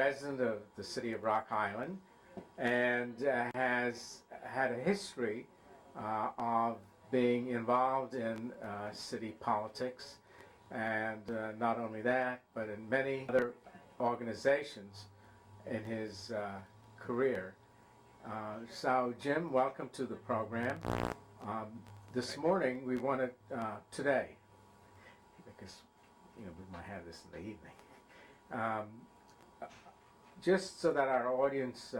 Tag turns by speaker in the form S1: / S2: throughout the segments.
S1: resident of the city of Rock Island and has had a history of being involved in city politics, and not only that, but in many other organizations in his career. So Jim, welcome to the program. This morning we wanted, today, because we might have this in the evening, just so that our audience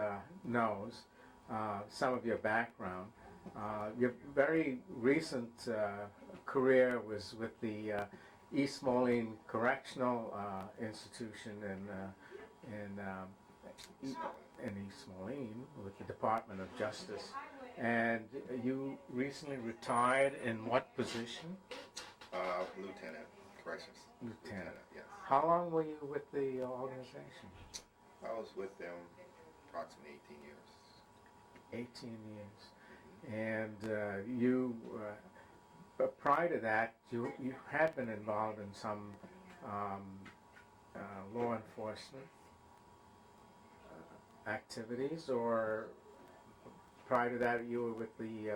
S1: knows some of your background. Your very recent career was with the East Moline Correctional Institution in East Moline with the Department of Justice. And you recently retired in what position?
S2: Lieutenant, corrections.
S1: Lieutenant,
S2: yes.
S1: How long were you with the organization?
S2: I was with them approximately 18 years.
S1: 18 years. And you, prior to that, you had been involved in some law enforcement activities, or prior to that you were with the,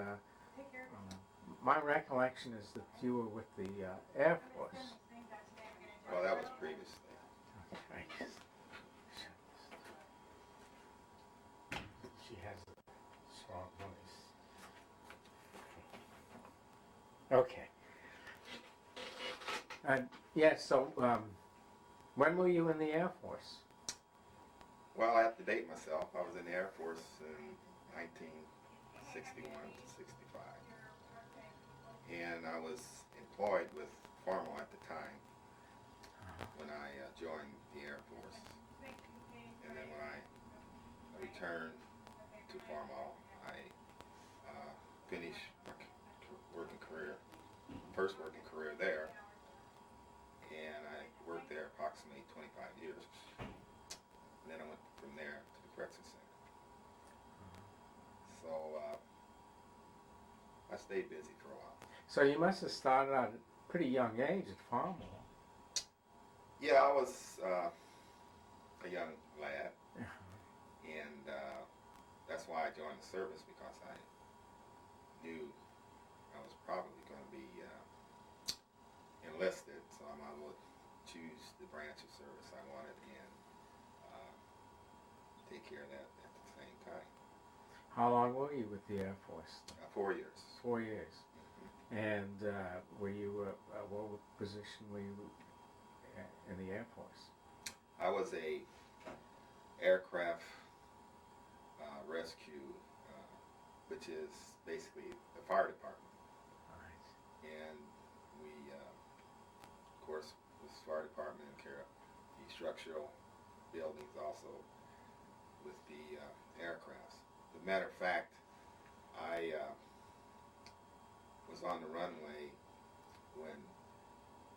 S1: my recollection is that you were with the Air Force.
S2: Well, that was previously.
S1: Okay. She has a strong voice. Okay. And yes, so when were you in the Air Force?
S2: Well, I have to date myself. I was in the Air Force in 1961 to 65. And I was employed with Farmall at the time when I joined the Air Force. And then when I returned to Farmall, I finished my first working career there. And I worked there approximately 25 years. And then I went from there to the Correctional Center. So I stayed busy for a while.
S1: So you must have started at a pretty young age at Farmall.
S2: Yeah, I was a young lad. And that's why I joined the service, because I knew I was probably going to be enlisted, so I might as well choose the branch of service I wanted and take care of that at the same time.
S1: How long were you with the Air Force?
S2: 4 years.
S1: 4 years. Mm-hmm. And were you, what position were you in the Air Force?
S2: I was a aircraft rescue, which is basically the fire department.
S1: All right. And
S2: we, of course, this fire department in care of the structural buildings, also with the aircrafts. As a matter of fact, I was on the runway when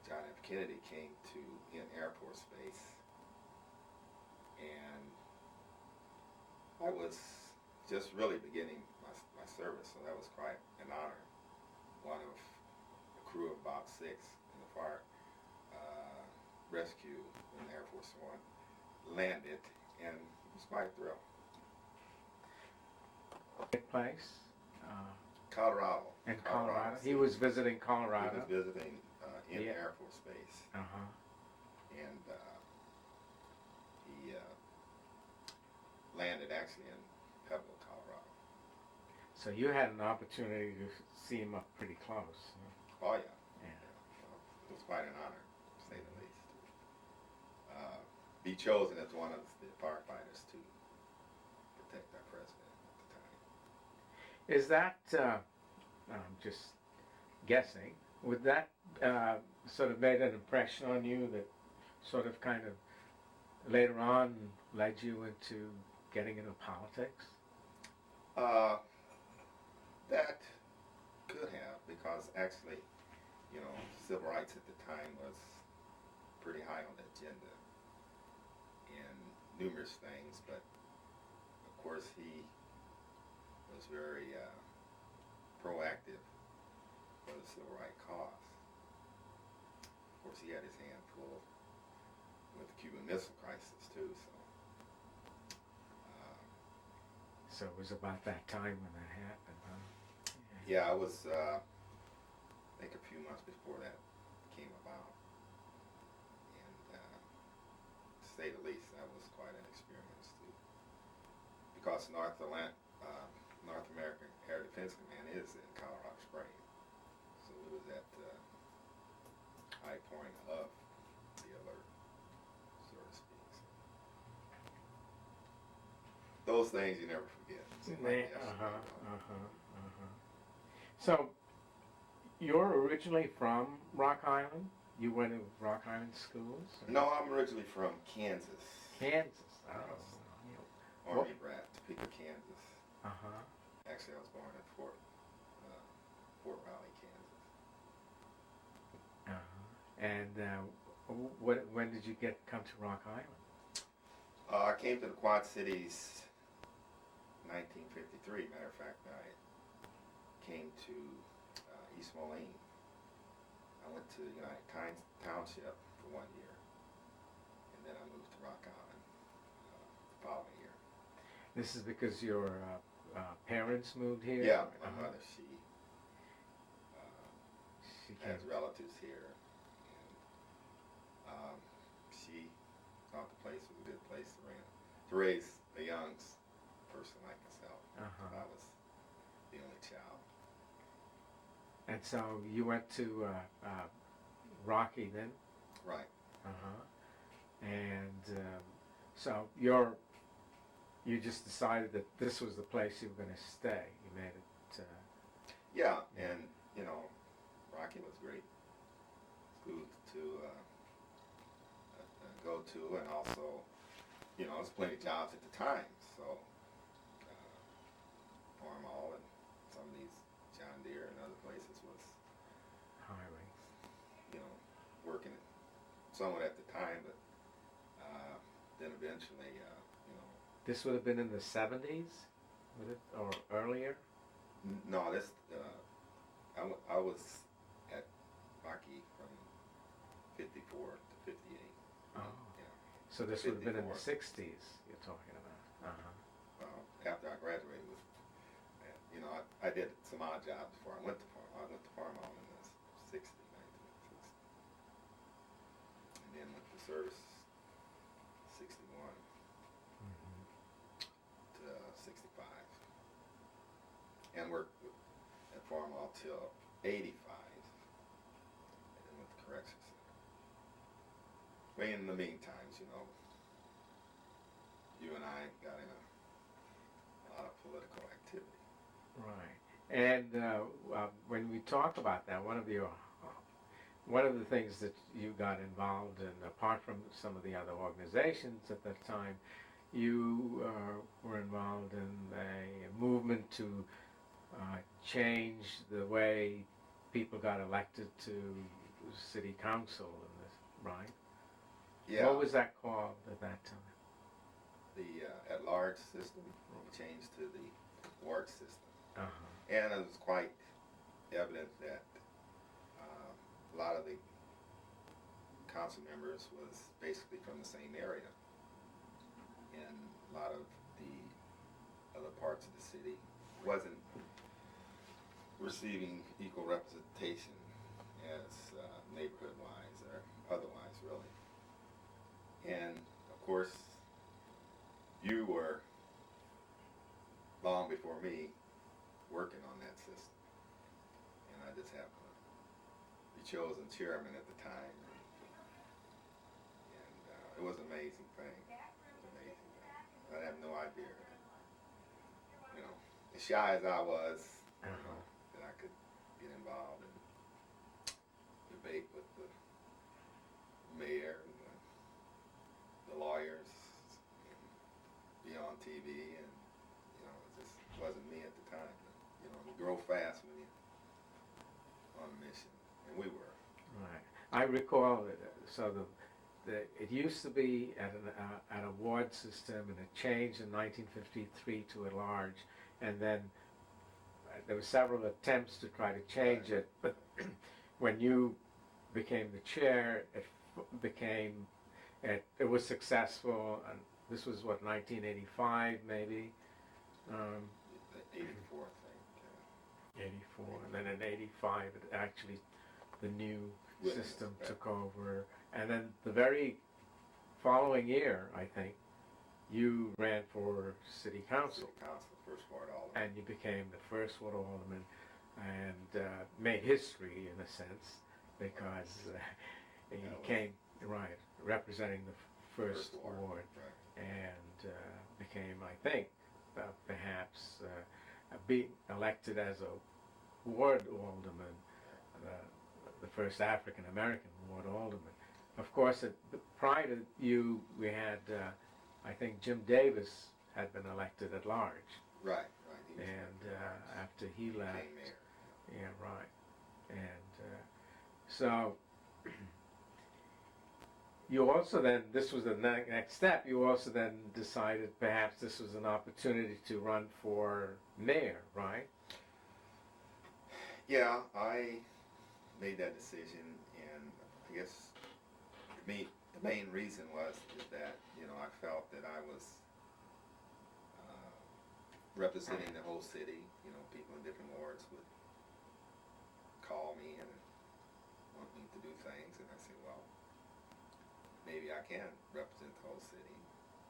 S2: John F. Kennedy came to Air Force Base, and I was just really beginning my service, so that was quite an honor. One of a crew of about 6 in the fire rescue when Air Force One landed, and it was quite a thrill.
S1: Place?
S2: Colorado.
S1: In Colorado? He was visiting Colorado?
S2: He was visiting in the Air Force Base. And he landed actually in Pueblo, Colorado.
S1: So you had an opportunity to see him up pretty close. Huh?
S2: Oh, yeah.
S1: Yeah.
S2: It was quite an honor, to say the least. Be chosen as one of the firefighters to protect our president at the time.
S1: Is that, I'm just guessing, would that sort of made an impression on you that sort of kind of later on led you into getting into politics?
S2: That could have, because actually, civil rights at the time was pretty high on the agenda in numerous things, but of course he was very proactive for the civil rights cause. Of course, he had his hand full with the Cuban Missile Crisis too, so
S1: So it was about that time when that happened, huh?
S2: Yeah, I was, I think a few months before that came about. And to say the least, that was quite an experience too. Because North American Air Defense Command is in Colorado Springs. So it was at the high point of the alert, so to speak. So those things you never forget.
S1: So, you're originally from Rock Island? You went to Rock Island schools? Or?
S2: No, I'm originally from Kansas.
S1: Kansas.
S2: Army brat, Topeka, Kansas.
S1: Uh-huh.
S2: Actually, I was born at Fort Riley, Kansas.
S1: And when did you come to Rock Island?
S2: I came to the Quad Cities 1953. Matter of fact, I came to East Moline. I went to United Township for 1 year, and then I moved to Rock Island the following year.
S1: This is because your parents moved here?
S2: Yeah, my mother, she has relatives here, and she thought the place was a good place to raise a young person like myself. I was the only child.
S1: And so you went to Rocky then?
S2: Right.
S1: And so you just decided that this was the place you were going to stay. You made it.
S2: Yeah, and Rocky was great school to go to, and also, there's plenty of jobs at the time. So, Farmall and some of these John Deere and other places was
S1: highway.
S2: Working somewhat at the time, but then eventually,
S1: This would have been in the 70s, would it, or earlier?
S2: No, this I was at Rocky from 54 to 58.
S1: Oh.
S2: Yeah.
S1: So this would have been in the
S2: 54.
S1: 60s you're talking about.
S2: After I graduated, I did some odd jobs before I went to Farmall in the 1960s. And then went to service 61 to 65. And worked at Farmall till 85. And then went to Correctional Center. But in the meantime, you and I got in a lot of political activity.
S1: Right. And when we talk about that, one of the things that you got involved in, apart from some of the other organizations at that time, you were involved in a movement to change the way people got elected to city council, right?
S2: Yeah.
S1: What was that called at that time?
S2: The at-large system changed to the ward system.
S1: Uh-huh.
S2: And it was quite evident that a lot of the council members was basically from the same area. And a lot of the other parts of the city wasn't receiving equal representation as neighborhood-wise or otherwise, really. And, of course, you were, long before me, working on that system. And I just happened to be chosen chairman at the time. And it was an amazing thing. I have no idea. As shy as I was, that I could get involved and debate with the mayor and the lawyers, and be on TV, and it just wasn't me at the time. But, you grow fast when you're on a mission, and we were.
S1: Right. I recall it. So it used to be at a ward system, and it changed in 1953 to a large, and then there were several attempts to try to change it. But when you became the chair, it was successful, and this was 1985 maybe,
S2: '84, I think.
S1: 84, and then in 85, it actually, the new
S2: Yes,
S1: system
S2: right.
S1: took over, and then the very following year, I think, you ran for city council,
S2: City Council, first ward alderman.
S1: and you became the first ward alderman, and made history in a sense, because you came, right, representing the first ward,
S2: Right.
S1: and became, I think, perhaps be elected as a ward alderman, the first African American ward alderman. Of course, prior to you, we had, I think Jim Davis had been elected at large,
S2: Right, right. He was
S1: and
S2: elected large.
S1: after he
S2: Became
S1: left,
S2: mayor.
S1: yeah, right, and so you also then, this was the next step, you also then decided perhaps this was an opportunity to run for mayor, right?
S2: Yeah, I made that decision, and I guess for me, the main reason was that, I felt that I was representing the whole city. People in different wards would call me and want me to do things, and I said, well, maybe I can represent the whole city.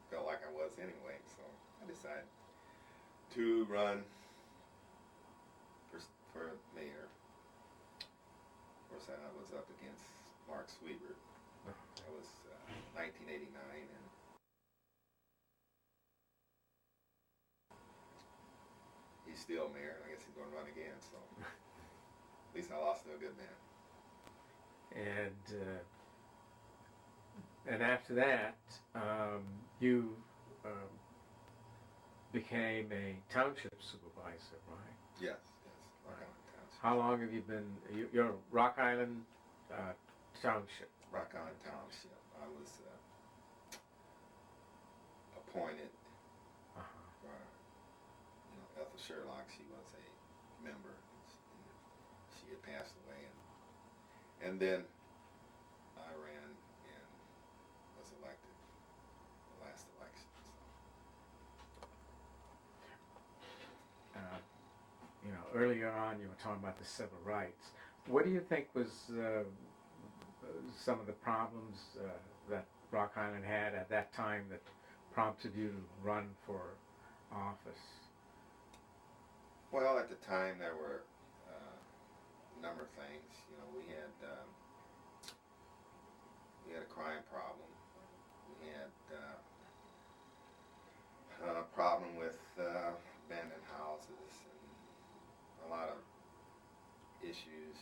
S2: Felt like I was anyway, so I decided to run for mayor. Of course, I was up against Mark Sweebert. That was 1989, and he's still mayor, and I guess he's going to run again, so at least I lost to a good man.
S1: And after that, you became a township supervisor, right?
S2: Yes, Rock Island Township.
S1: How long have you been, you're Rock Island Township?
S2: Rock Island Township. I was appointed for, Ethel Sherlock. She was a member. She had passed away, and then I ran and was elected the last election.
S1: Earlier on you were talking about the civil rights. What do you think was some of the problems that Rock Island had at that time that prompted you to run for office?
S2: Well, at the time there were a number of things. We had a crime problem. We had a problem with abandoned houses, and a lot of issues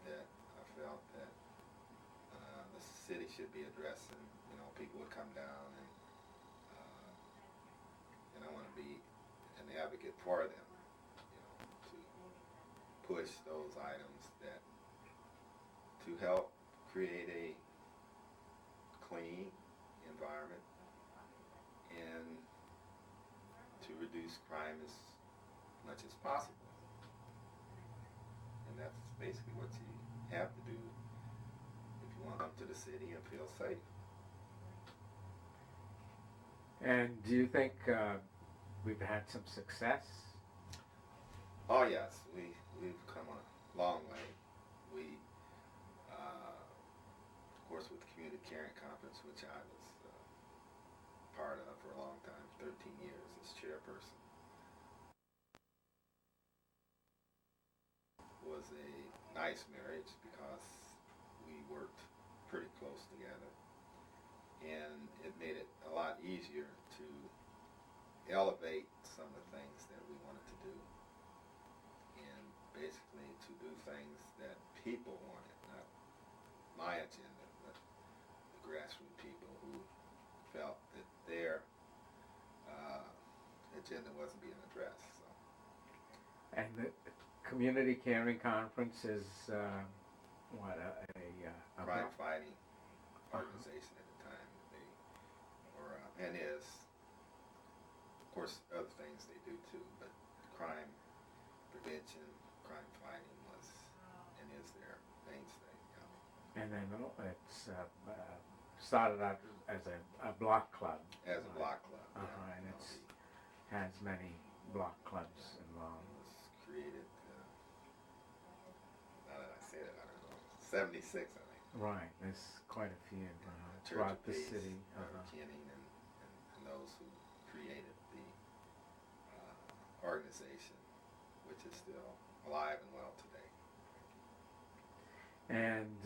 S2: that I felt that the city should be addressing. People would come down, and I want to be an advocate for them. To push those items that to help create a clean environment and to reduce crime as much as possible. And that's basically what you have to do if you want to come to the city and feel safe.
S1: And do you think we've had some success?
S2: Oh yes, we've come a long way. We, of course, with the Community Caring Conference, which I was part of for a long time, 13 years as chairperson, was a nice marriage because we worked pretty close together, and it made it a lot easier to elevate some of the things that we wanted to do, and basically to do things that people wanted, not my agenda, but the grassroots people who felt that their agenda wasn't being addressed. So.
S1: And the Community Caring Conference is what, a
S2: crime fighting organization at the time. They were and is, of course, other things they do too, but crime prevention, crime fighting was and is their mainstay.
S1: And then it's started out as a block club.
S2: As a block club.
S1: And it has many block clubs involved?
S2: It was created, now that I say it, I don't know, 76, I think.
S1: Right, there's quite a few
S2: Church
S1: throughout
S2: of
S1: the
S2: Peace,
S1: city.
S2: McKinney, and those who created the organization, which is still alive and well today.
S1: And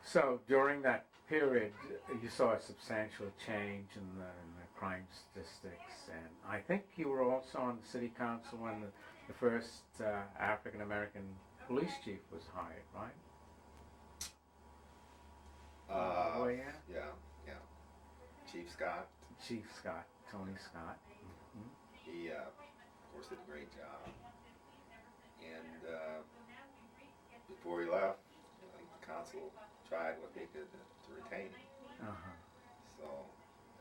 S1: so during that period, you saw a substantial change in the crime statistics, and I think you were also on the city council when the first African American police chief was hired, right? Oh yeah.
S2: Yeah. Chief Scott.
S1: Chief Scott, Tony Scott. Mm-hmm.
S2: He, of course, did a great job. And before he left, I think the council tried what they could to retain him.
S1: Uh-huh.
S2: So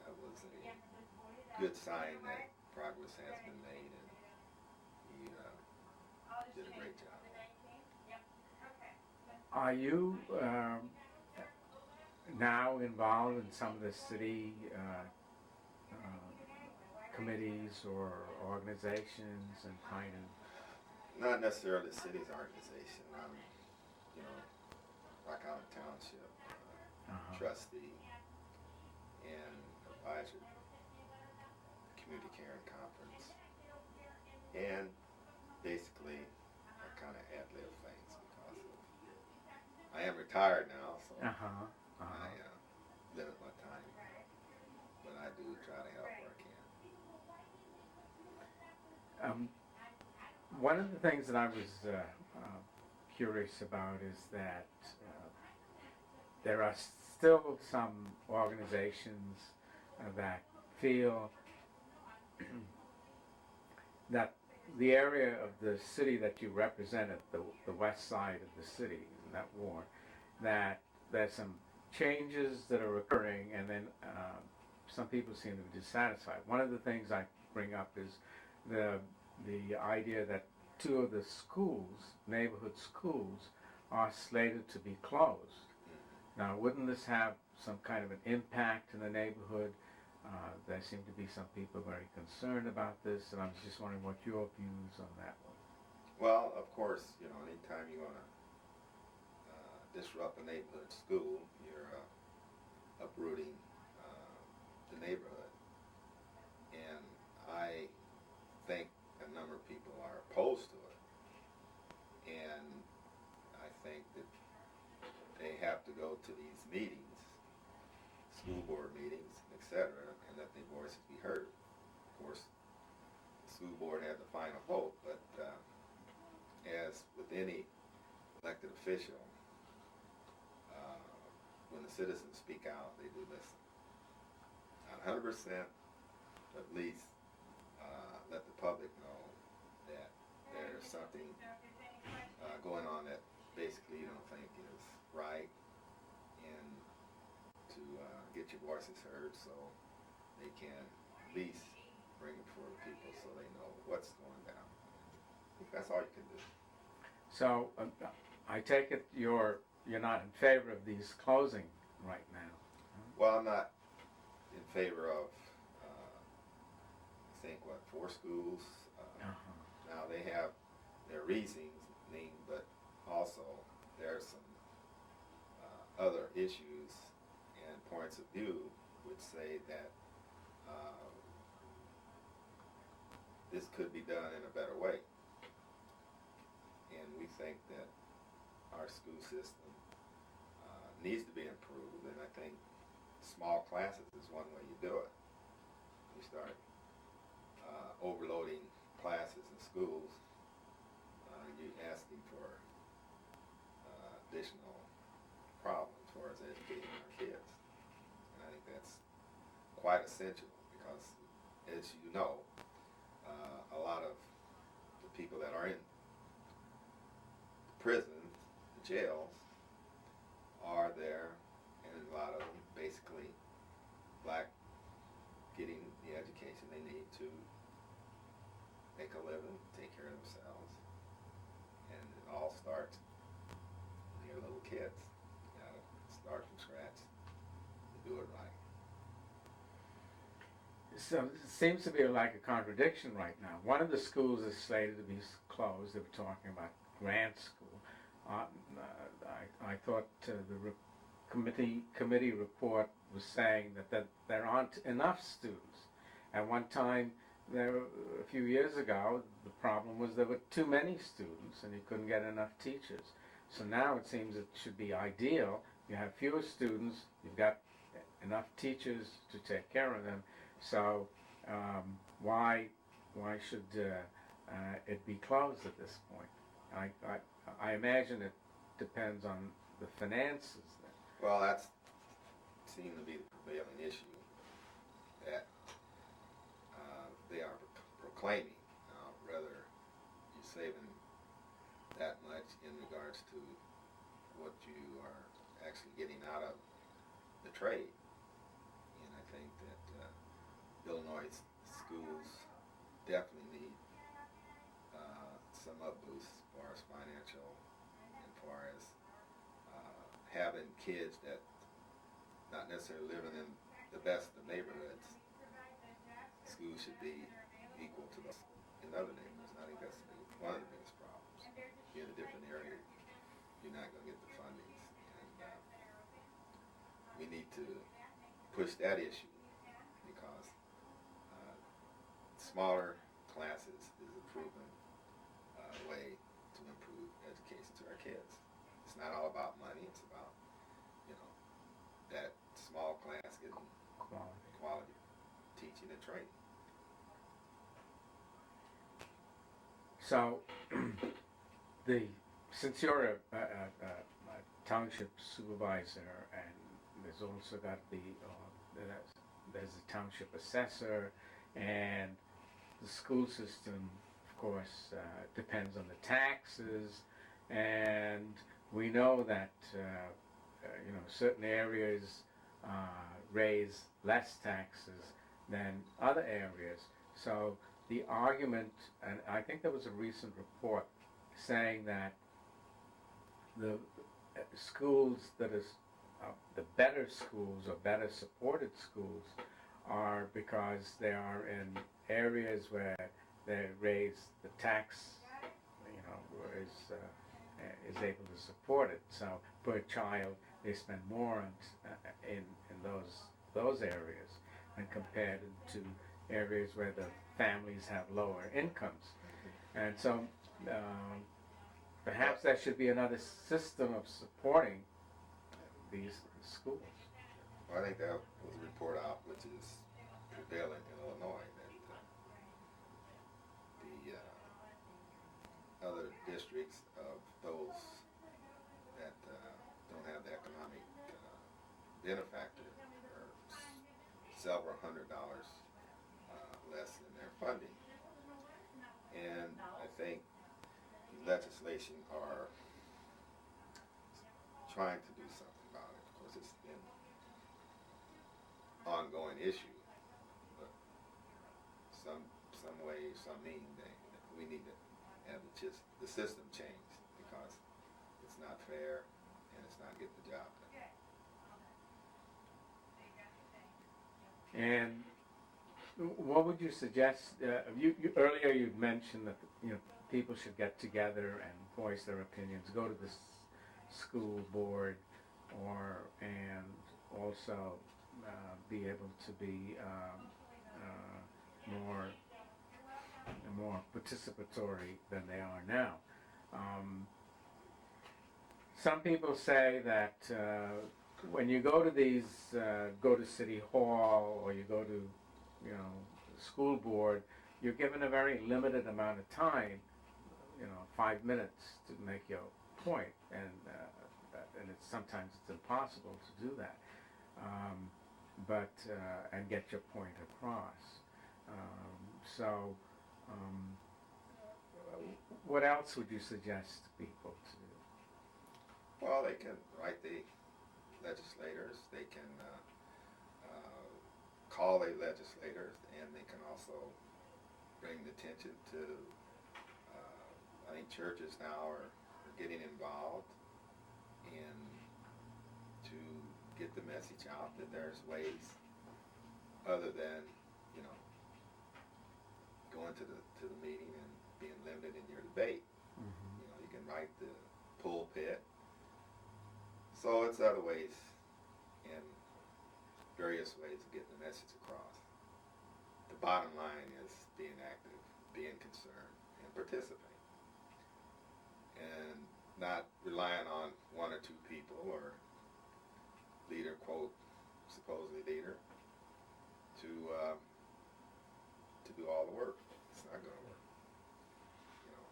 S2: that was a good sign that progress has been made, and he did a great job.
S1: Are you now involved in some of the city committees or organizations and kind of?
S2: Not necessarily the city's organization. I'm, Rock Island Township trustee and advisor to the Community Caring Conference. And basically, I kind of ad-lib things because I am retired now, so I limit my time. But I do try to help where I can.
S1: One of the things that I was curious about is that there are still some organizations that feel that the area of the city that you represented, the west side of the city in that war, that there's some changes that are occurring, and then some people seem to be dissatisfied. One of the things I bring up is the idea that two of the schools, neighborhood schools, are slated to be closed. Now, wouldn't this have some kind of an impact in the neighborhood? There seem to be some people very concerned about this, and I was just wondering what your views on that one.
S2: Well, of course, anytime you want to disrupt a neighborhood school, you're uprooting the neighborhood. And I think a number of people are opposed to it. And I think that they have to go to these meetings, school board meetings, etc., and let their voices be heard. Of course, the school board had the final vote, but as with any elected official, when the citizens speak out, they do listen. Not 100%, but at least let the public know that there's something going on that basically you don't think is right, and to get your voices heard so they can at least bring it before the people so they know what's going down. I think that's all you can do.
S1: So I take it you're not in favor of these closing right now?
S2: Well, I'm not in favor of, I think, 4 schools. Now, they have their reasoning, but also there are some other issues and points of view which say that this could be done in a better way. And we think that our school system needs to be improved, and I think small classes is one way you do it. You start overloading classes in schools, you're asking for additional problems as far as educating our kids. And I think that's quite essential because, as you know, a lot of the people that are in prisons, jails, are there, and a lot of them basically lack getting the education they need to make a living, take care of themselves. And it all starts when you're little kids. You gotta start from scratch to do it right.
S1: So it seems to be like a contradiction right now. One of the schools is slated to be closed. They were talking about Grant School. I thought the committee report was saying that there aren't enough students. At one time, a few years ago, the problem was there were too many students and you couldn't get enough teachers. So now it seems it should be ideal. You have fewer students, you've got enough teachers to take care of them. So why should it be closed at this point? I imagine it depends on the finances then.
S2: Well, that's seemed to be the prevailing issue that they are proclaiming. Whether you're saving that much in regards to what you are actually getting out of the trade. And I think that Illinois schools definitely need some up boost as far as financial and far as having kids that not necessarily living in the best of neighborhoods. Schools should be equal to those in other neighborhoods. I think that's one of the biggest problems. In a different area, you're not going to get the fundings. And we need to push that issue because smaller classes is a proven way to improve education to our kids. It's not all about money. It's about, that small class getting quality teaching and training.
S1: So, since you're a township supervisor, and there's also got there's a township assessor, and the school system, of course, depends on the taxes, and we know that certain areas raise less taxes than other areas. So the argument, and I think there was a recent report saying that the schools that is the better schools or better supported schools are because they are in areas where they raise the tax, is able to support it. So per child, they spend more in those areas and compared to areas where the families have lower incomes. And so perhaps there should be another system of supporting these schools.
S2: Well, I think that was a report out which is prevalent in Illinois, that the other districts of those that don't have the economic benefactor are several $100s less in their funding. And I think the legislation are trying to do something about it. Of course, it's been an ongoing issue, but some way, some mean that we need to have the system changed because it's not fair and it's not getting the job done.
S1: And what would you suggest? Earlier you mentioned that people should get together and voice their opinions, go to the school board, and also be able to be more participatory than they are now. Some people say that when you go to these, go to City Hall or you go to, the school board, you're given a very limited amount of time, 5 minutes to make your point, and sometimes it's impossible to do that, and get your point across. What else would you suggest to people to do?
S2: Well, they can write the legislators, they can call the legislators, and they can also bring the attention to, I think churches now are getting involved in to get the message out that there's ways other than, going to the meeting and being limited in your debate. You know, you can write the pulpit. So it's other ways and various ways of getting the message across. The bottom line is being active, being concerned, and participating. And not relying on one or two people or leader, quote, supposedly leader, to do all the work. It's not going to work. You know,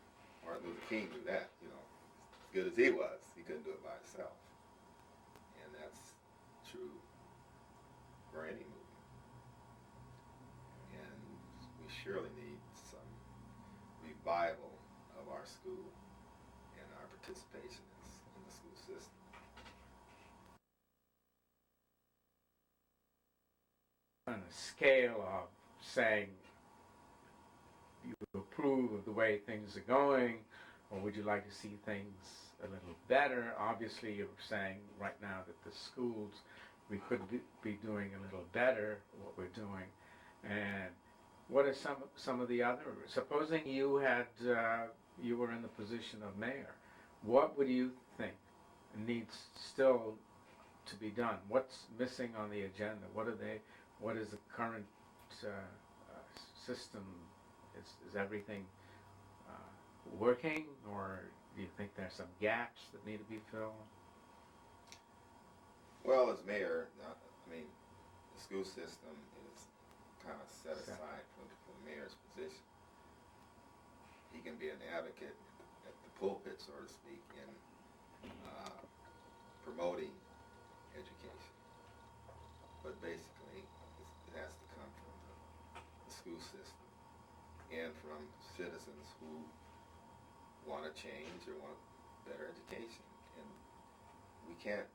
S2: Martin Luther King knew that. You know, as good as he was, he couldn't do it by himself. And that's true for any movement. And we surely need some revival of our school and our participation in the school system.
S1: On a scale of saying you approve of the way things are going, or would you like to see things a little better? Obviously, you're saying right now that the schools, we could be doing a little better what we're doing. And what are some of the other, supposing you had, you were in the position of mayor, what would you think needs still to be done? What's missing on the agenda? What is the current system? Is everything working, or do you think there's some gaps that need to be filled?
S2: Well, as mayor, I mean, the school system is kind of set aside for the mayor's position. He can be an advocate at the pulpit, so to speak, in promoting education. But basically, it has to come from the school system and from citizens who want to change or want better education. And we can't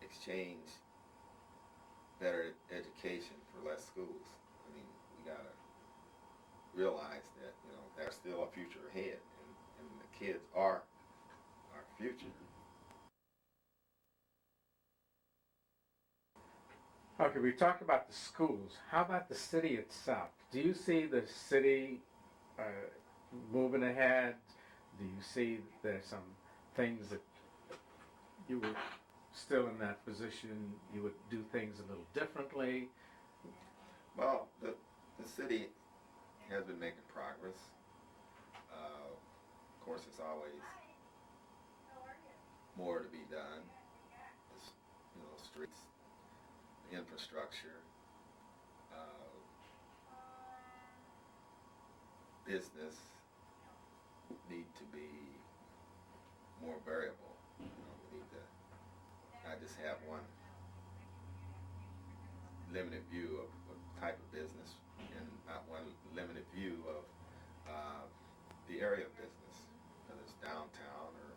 S2: exchange better education for less schools. I mean, we got to realize that, you know, there's still a future ahead, and the kids are our future.
S1: Okay, we talked about the schools. How about the city itself? Do you see the city moving ahead? Do you see there's some things that you were still in that position, you would do things a little differently?
S2: Well, the city has been making progress. Of course, there's always more to be done. You know, streets, infrastructure, business need to be more variable. You know, we need to not just have one limited view of type of business and not one limited view of the area of business, whether it's downtown or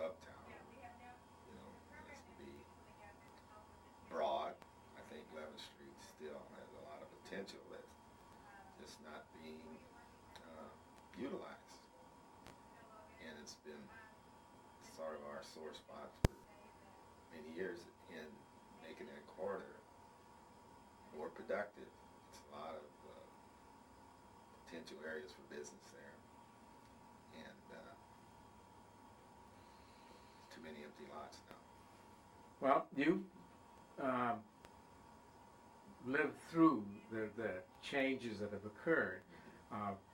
S2: uptown. You know, it has to be broad. I think 11th Street still has a lot of potential that's just not being utilized. And it's been sort of our sore spot for many years in making that corridor more productive. It's a lot of potential areas for business there, and too many empty lots now.
S1: Well, you lived through the changes that have occurred.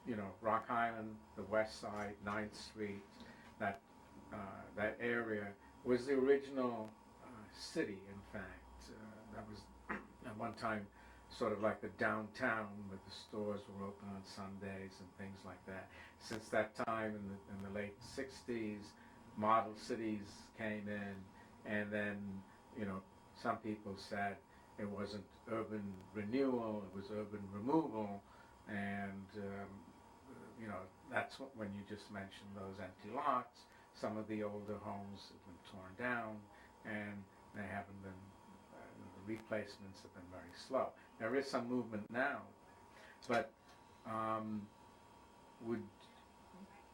S1: You know, Rock Island, the west side, 9th Street, that area was the original city, in fact. That was at one time sort of like the downtown, where the stores were open on Sundays and things like that. Since that time, in the late 60s, model cities came in, and then, you know, some people said it wasn't urban renewal, it was urban removal, and you know, that's when you just mentioned those empty lots. Some of the older homes have been torn down, and they haven't been, the replacements have been very slow. There is some movement now, but would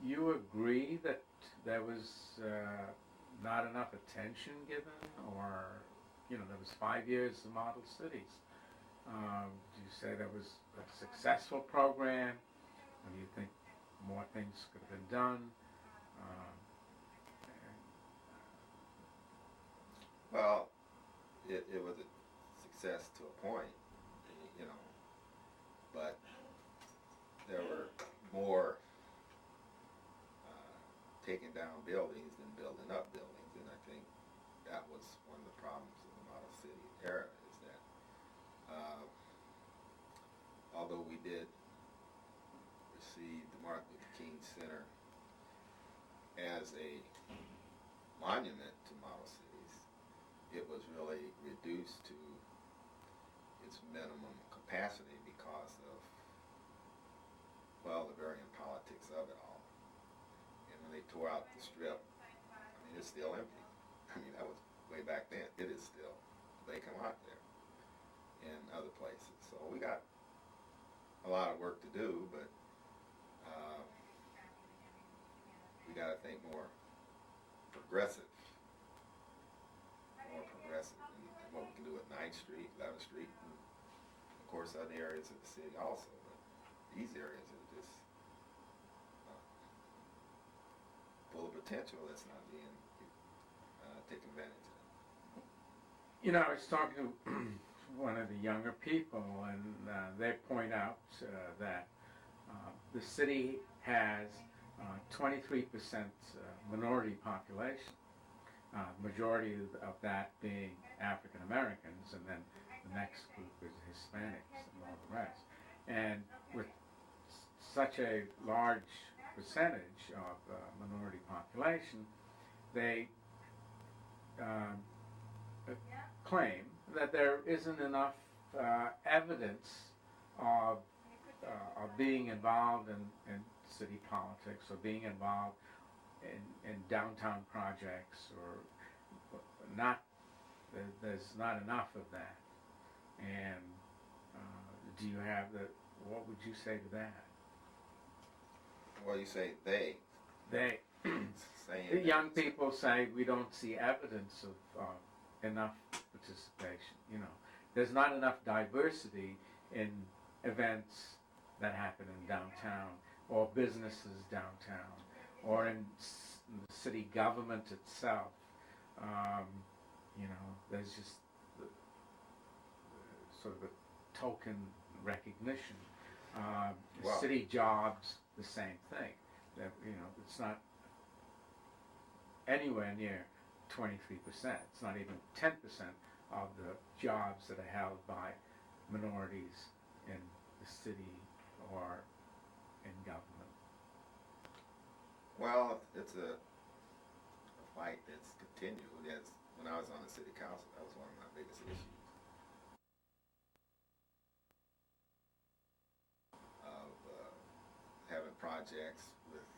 S1: you agree that there was not enough attention given, or, you know, there was 5 years of model cities? Do you say that was a successful program? Or do you think more things could have been done?
S2: Well, it was a success to a point, you know, but there were more taking down buildings than building up buildings, and I think that was one of the problems of the model city era, is that although we did receive the Martin Luther King Center as a monument to model cities, it was really reduced to its minimum capacity because of, well, the varying politics of it all. And when they tore out the strip, I mean, it's still empty. I mean, that was way back then. It is still vacant lot there in other places. So we got a lot of work to do, but we got to think more progressive, and what we can do at 9th Street, 11th Street, and of course other areas of the city also. But these areas are just full of potential that's not being taken advantage of.
S1: You know, I was talking to one of the younger people, and they point out that the city has 23% minority population, majority of that being African Americans, and then the next group is Hispanics and all the rest. And with such a large percentage of minority population, they claim that there isn't enough evidence of being involved in city politics, or being involved in downtown projects, or not. There's not enough of that. And do you have the? What would you say to that?
S2: Well, you say they.
S1: They.
S2: Saying
S1: The young people say we don't see evidence of enough participation. You know, there's not enough diversity in events that happen in downtown, or businesses downtown, or in the city government itself. You know, there's just sort of a token recognition.
S2: Wow.
S1: City jobs, the same thing. That, you know, it's not anywhere near 23%. It's not even 10% of the jobs that are held by minorities in the city or in government.
S2: Well, it's a fight that's continued. As when I was on the city council, that was one of my biggest issues. Of having projects with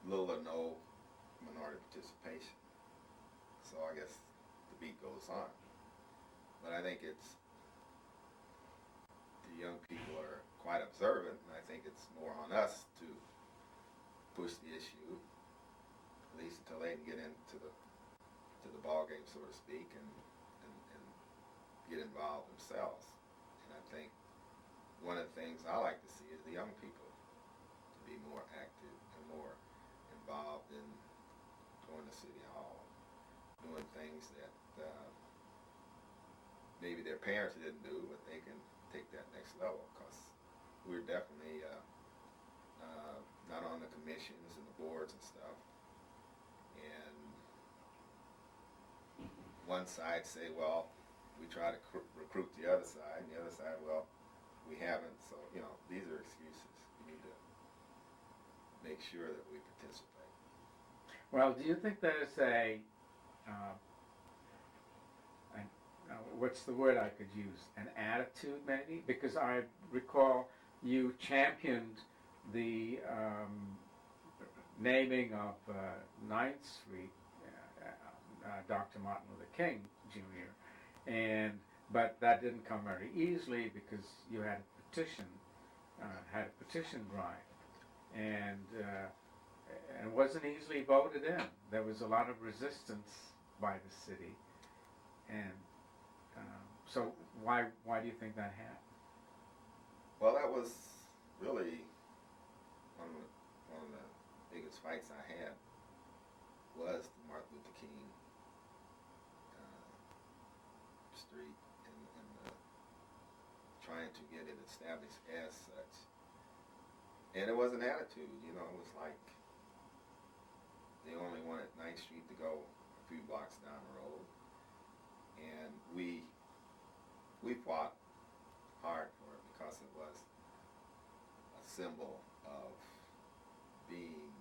S2: little or no minority participation. So I guess the beat goes on. But I think it's, the young people are quite observant, and I think it's more on us to push the issue, at least until they can get into the ball game, so to speak, and get involved themselves. And I think one of the things I like to see is the young people to be more active and more involved in going to City Hall, doing things that maybe their parents didn't do, but they can take that next level, because we're definitely not on the commissions and the boards and stuff. And one side say, well, we try to recruit the other side, and the other side, well, we haven't. So, you know, these are excuses. We need to make sure that we participate.
S1: Well, do you think there's what's the word I could use? An attitude, maybe? Because I recall you championed the naming of 9th Street, Dr. Martin Luther King Jr., but that didn't come very easily because you had a petition drive, and it wasn't easily voted in. There was a lot of resistance by the city, and So why do you think that happened?
S2: Well, that was really one of the biggest fights I had was the Martin Luther King street and trying to get it established as such. And it was an attitude, you know, it was like they only wanted 9th Street to go a few blocks down the road. And we fought hard for it because it was a symbol of being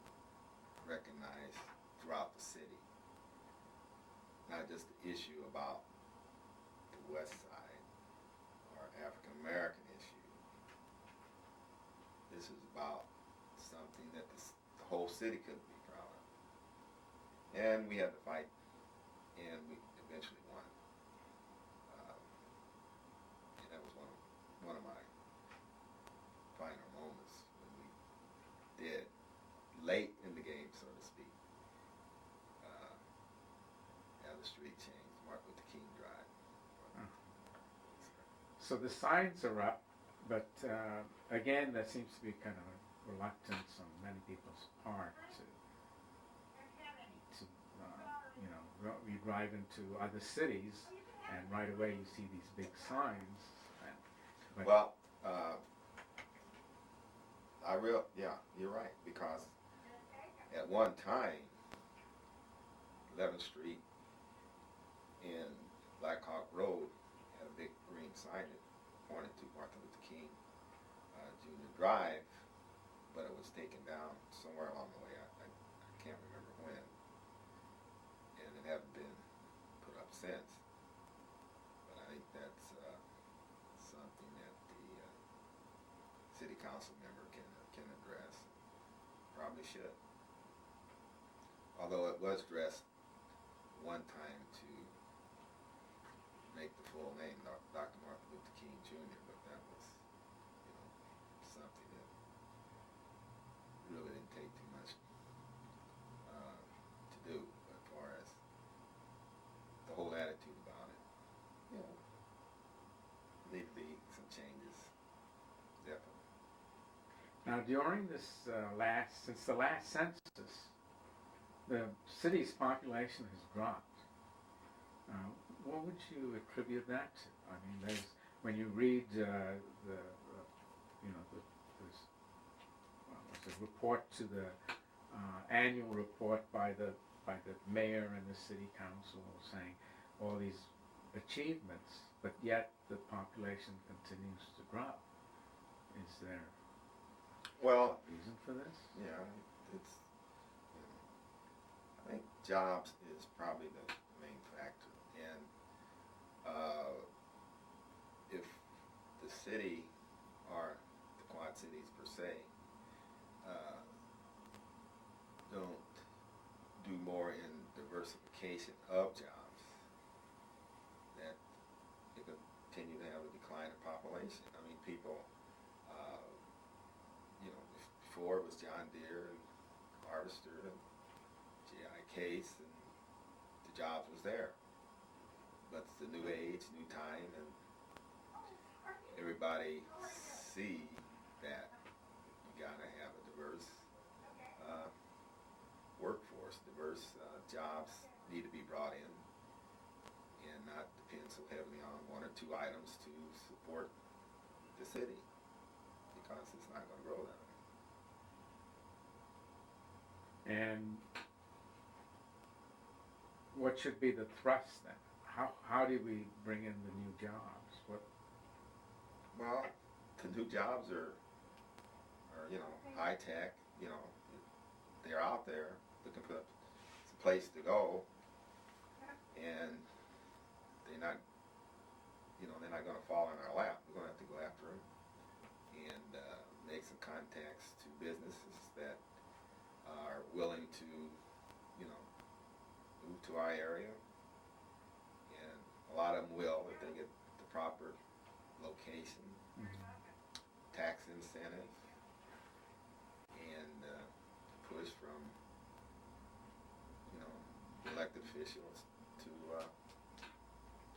S2: recognized throughout the city. Not just the issue about the West Side or African American issue. This is about something that the whole city couldn't be proud of. And we had to fight, and we eventually won. And that was one of my finer moments when we did, late in the game, so to speak, have the street changed, Martin Luther King Drive.
S1: So the signs are up, but again, there seems to be kind of a reluctance on many people's part to you know, you drive into other cities and right away you see these big signs.
S2: Well, yeah, you're right, because at one time, 11th Street and Black Hawk Road had a big green sign that pointed to Martin Luther King Jr. Drive, but it was taken down somewhere along the way. I can't remember when, and it hasn't been put up since. But I think that's something that the city council member can address. Probably should. Although it was dressed one time to make the full name Dr. Martin Luther King Jr., but that was, you know, something that really didn't take too much to do. But as far as the whole attitude about it, you know, need to be some changes, definitely.
S1: Now during this since the last census, the city's population has dropped. What would you attribute that to? I mean, when you read the report to the annual report by the mayor and the city council saying all these achievements, but yet the population continues to drop. Is there
S2: a
S1: reason for this?
S2: Yeah, it's. I think jobs is probably the main factor, and if the city or the Quad Cities per se don't do more in diversification of jobs, that it could continue to have a decline in population. I mean, people, you know, before it was John Deere and Harvester and GI Case, and the jobs was there. But it's the new age, new time, and everybody see that you gotta have a diverse workforce, diverse jobs need to be brought in, and not depend so heavily on one or two items to support the city, because it's not going to grow that way.
S1: And what should be the thrust then? How do we bring in the new jobs?
S2: Well, the new jobs are you know, high tech. You know, they're out there looking for some place to go, and they're not going to fall in our lap. We're going to have to go after them and make some contacts to businesses that are willing to, you know, move to our area, and a lot of them will if they get the proper location, tax incentive, and push from, you know, elected officials to at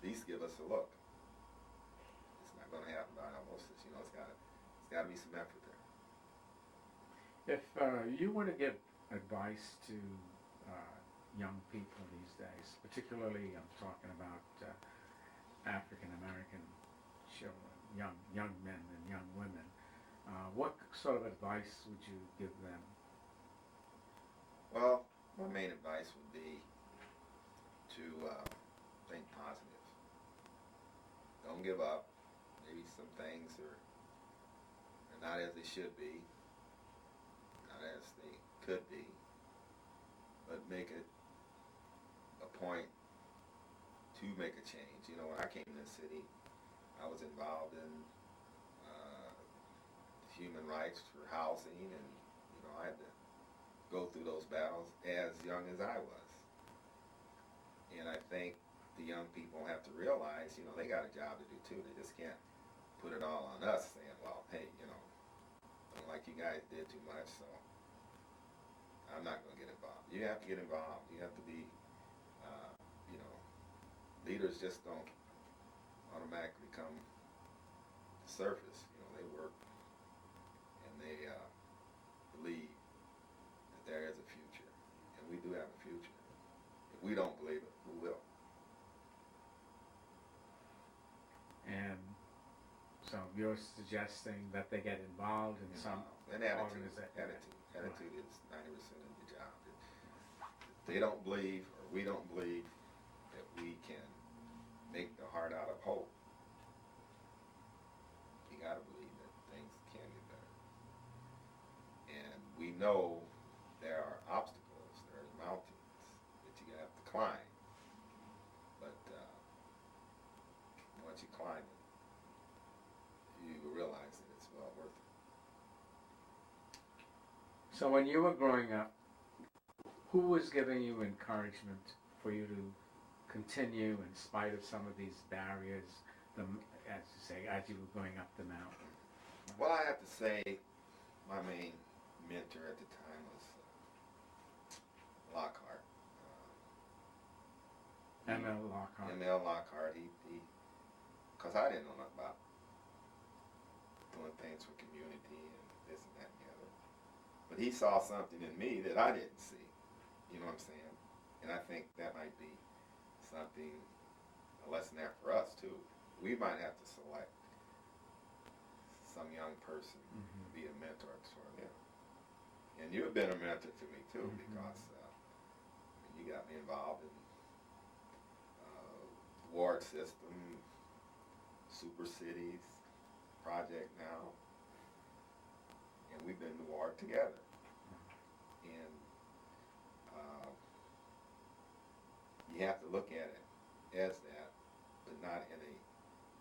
S2: least give us a look. got to be some effort there.
S1: If you were to give advice to young people these days, particularly I'm talking about African American children, young men and young women, what sort of advice would you give them?
S2: Well, my main advice would be to think positive. Don't give up. Maybe some things are not as they should be, not as they could be, but make it a point to make a change. You know, when I came to the city, I was involved in human rights for housing, and you know, I had to go through those battles as young as I was. And I think the young people have to realize, you know, they got a job to do too. They just can't put it all on us, saying, well, hey, you know, I don't like you guys did too much, so I'm not going to get involved. You have to get involved. You have to be, you know, leaders just don't automatically come to surface. You know, they work and they believe that there is a future, and we do have a future. If we don't believe it, who will?
S1: And so you're suggesting that they get involved in some organization.
S2: Attitude is 90% of the job. If they don't believe, or we don't believe, that we can make the heart out of hope, you got to believe that things can get better. And we know there are obstacles, there are mountains that you have to climb. But once you climb it, you realize that it's well worth it.
S1: So when you were growing up, who was giving you encouragement for you to continue in spite of some of these barriers, as you say, as you were going up the mountain?
S2: Well, I have to say my main mentor at the time was Lockhart.
S1: ML Lockhart.
S2: ML Lockhart, he, because I didn't know nothing about doing things for community and this and that and the other. But he saw something in me that I didn't see. You know what I'm saying? And I think that might be something, a lesson there for us too. We might have to select some young person to be a mentor for them. And you've been a mentor to me too, because you got me involved in ward system, super cities project now, and we've been in the ward together. And you have to look at it as that, but not in a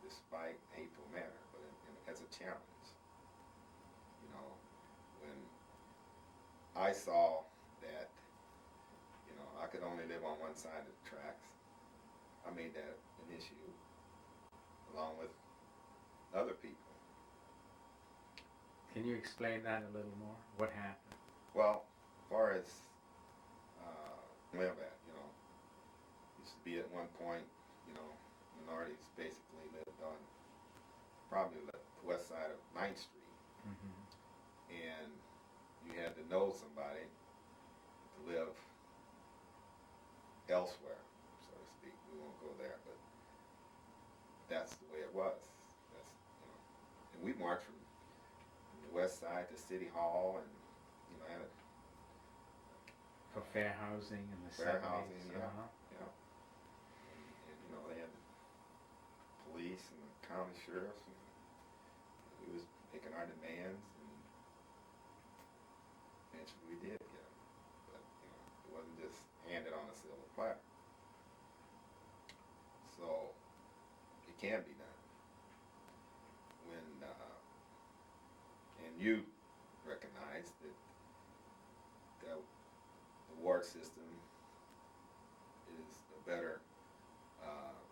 S2: despite hateful manner, but as a challenge. You know, when I saw that, you know, I could only live on one side of the tracks, I made that an issue, along with other people.
S1: Can you explain that a little more? What happened?
S2: Well, as far as live at, you know, used to be at one point, you know, minorities basically lived on probably the west side of 9th Street. And you had to know somebody to live elsewhere, so to speak. We won't go there, but that's the way it was. That's, you know, and we marched from the west side to City Hall, and you know, had a
S1: For fair housing in the
S2: fair
S1: 70s.
S2: housing, yeah. And you know, they had the police and the county sheriffs, and we was making our demands, and eventually we did get them. But you know, it wasn't just handed on a silver platter. So it can be done. When and you recognize that the ward system is a better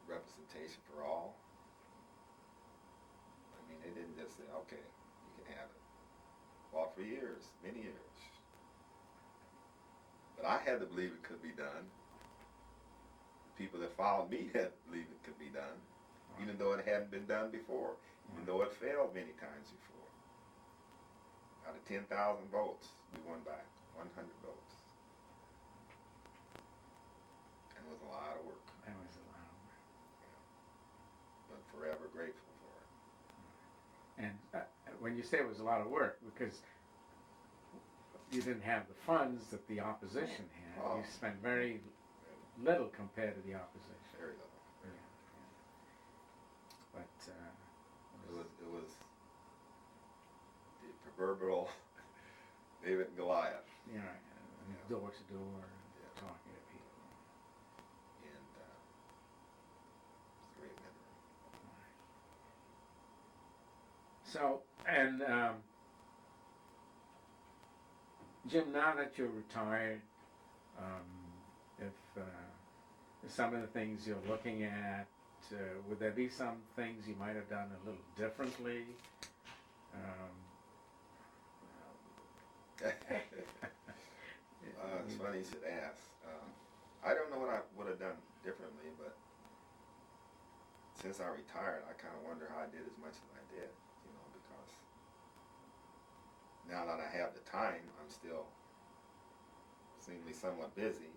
S2: representation for all. I mean, they didn't just say, okay, you can have it. Well, for years, many years. But I had to believe it could be done. People that followed me had to believe it could be done, even though it hadn't been done before, even though it failed many times before. 10,000 votes. We won by 100 votes. And it was a lot of work.
S1: That was a lot of work.
S2: But forever grateful for it.
S1: And when you say it was a lot of work, because you didn't have the funds that the opposition had, you spent very little compared to the opposition.
S2: Very little.
S1: But
S2: it was the proverbial David and Goliath.
S1: Yeah, door to door, talking to people.
S2: And it's a great memory.
S1: So, and Jim, now that you're retired, if some of the things you're looking at, would there be some things you might have done a little differently?
S2: It's funny you should ask. I don't know what I would have done differently, but since I retired, I kind of wonder how I did as much as I did, because now that I have the time, I'm still seemingly somewhat busy,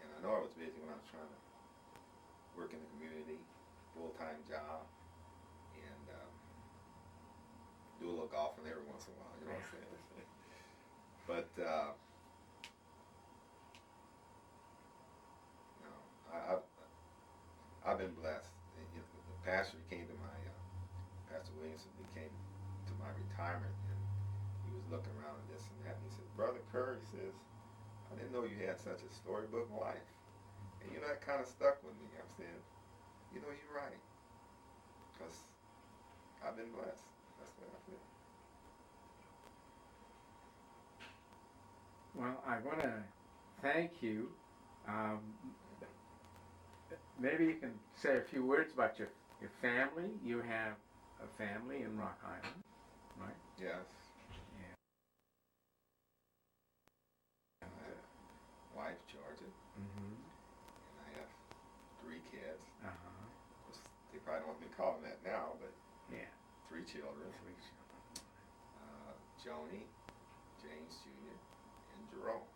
S2: and I know I was busy when I was trying to work in the community, full-time job, and do a little golfing every once in a while, you know what I'm saying? But I've been blessed. The pastor came to my Pastor Williamson. He came to my retirement, and he was looking around and this and that. And he said, "Brother Kerr," he says, "I didn't know you had such a storybook life." And that kind of stuck with me. I'm saying, you're right, because I've been blessed. That's what I feel.
S1: Well, I want to thank you. Maybe you can say a few words about your family. You have a family in Rock Island, right?
S2: Yes.
S1: Yeah.
S2: I have wife, Georgia,
S1: Mm-hmm.
S2: and I have 3 kids.
S1: Uh-huh.
S2: They probably don't want me to call them that now, but
S1: Yeah.
S2: 3 children.
S1: 3 children.
S2: Joni, James Jr., and Jerome.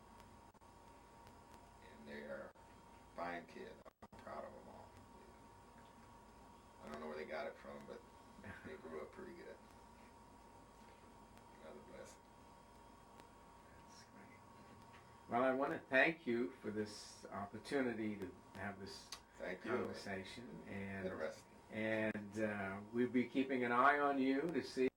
S2: And they are fine kids. I'm proud of them all. I don't know where they got it from, but they grew up pretty good. Another blessing.
S1: That's great. Well, I want to thank you for this opportunity to have this conversation.
S2: Interesting.
S1: And we'll be keeping an eye on you to see